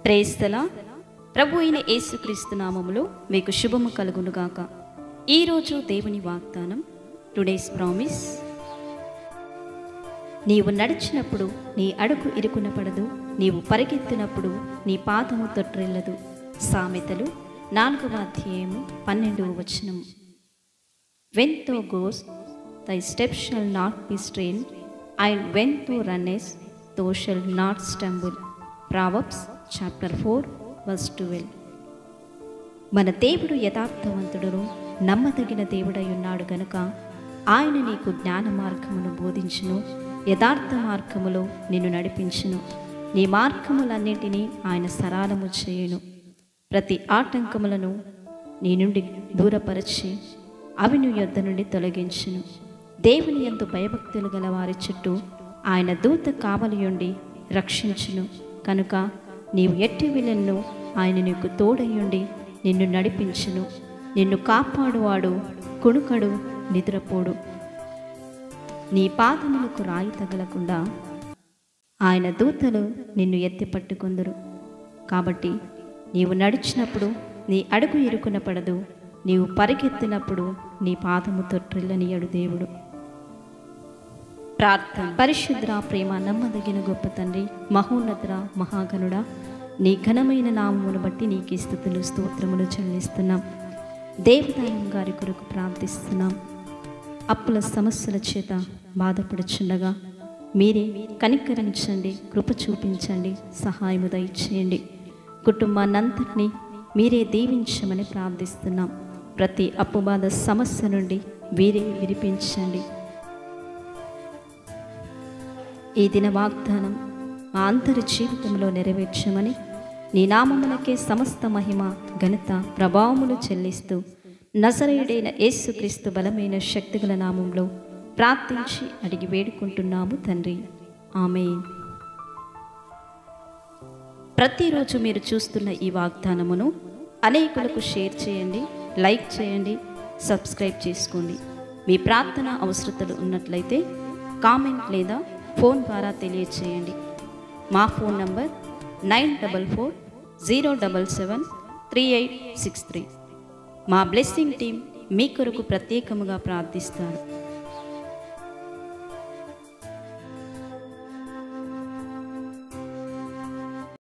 Praise the lord. ప్రభు అయిన యేసుక్రీస్తు నామములో మీకు శుభము కలుగునుగాక. ఈరోజు దేవుని వాగ్దానం, టుడేస్ ప్రామిస్. నీవు నడిచినప్పుడు నీ అడుగు ఇరుకున పడదు, నీవు పరిగెత్తినప్పుడు నీ పాదము తొట్టిల్లదు. సామెతలు 4వ అధ్యాయము 12వ వచనం. When thou goes, thy steps shall not be strained, and when thou runnest, thou shalt not stumble. Proverbs chapter 4 verse 12. మన దేవుడు యథార్థవంతుడును నమ్మదగిన దేవుడై ఉన్నాడు గనుక ఆయన నీకు జ్ఞాన మార్గమును బోధించును, యథార్థ మార్గములో నిన్ను నడిపించును. నీ మార్గములన్నింటినీ ఆయన సరళము చేయును. ప్రతి ఆటంకములను నీ నుండి దూరపరచి అవి నీ యొద్ద నుండి తొలగించును. దేవుని యందు భయభక్తులు గల వారి చుట్టూ ఆయన దూత కావలియుండి రక్షించును. కనుక నీవు ఎట్టి విలన్ను ఆయన నీకు తోడయుండి నిన్ను నడిపించును. నిన్ను కాపాడువాడు కుణుకడు, నిద్రపోడు. నీ పాదములకు రాయి తగలకుండా ఆయన దూతలు నిన్ను ఎత్తి పట్టుకొందురు. కాబట్టి నీవు నడిచినప్పుడు నీ అడుగు ఇరుకున పడదు, నీవు పరిగెత్తినప్పుడు నీ పాదము తొట్టిల్లనియడు దేవుడు. ప్రార్థన. పరిశుద్ర, ప్రేమ నమ్మదగిన గొప్ప తండ్రి, మహోన్నతుడ, మహాగణుడా, నీ ఘనమైన నామమును బట్టి నీకు స్తుతులు స్తోత్రములు చెల్లిస్తున్నాం. దేవదాయం గారి కొరకు ప్రార్థిస్తున్నాం. అప్పుల సమస్యల చేత బాధపడుచుండగా మీరే కనికరించండి, కృప చూపించండి, సహాయము దయచేయండి. కుటుంబాన్నంతటినీ మీరే దీవించమని ప్రార్థిస్తున్నాం. ప్రతి అప్పుబాధ సమస్య నుండి వీరే విడిపించండి. ఈ దిన వాగ్దానం మా అందరి జీవితంలో నెరవేర్చమని నీ నామమునకే సమస్త మహిమ, ఘనత, ప్రభావములు చెల్లిస్తూ నజరేయుడైన యేసుక్రీస్తు బలమైన శక్తిగల నామంలో ప్రార్థించి అడిగి వేడుకుంటున్నాము తండ్రి, ఆమేన్. ప్రతిరోజు మీరు చూస్తున్న ఈ వాగ్దానమును అనేకులకు షేర్ చేయండి, లైక్ చేయండి, సబ్స్క్రైబ్ చేసుకోండి. మీ ప్రార్థన అవసరతలు ఉన్నట్లయితే కామెంట్ లేదా ఫోన్ ద్వారా తెలియచేయండి. మా ఫోన్ నంబర్ 9440773863. మా బ్లెస్సింగ్ టీం మీ కొరకు ప్రత్యేకముగా ప్రార్థిస్తారు.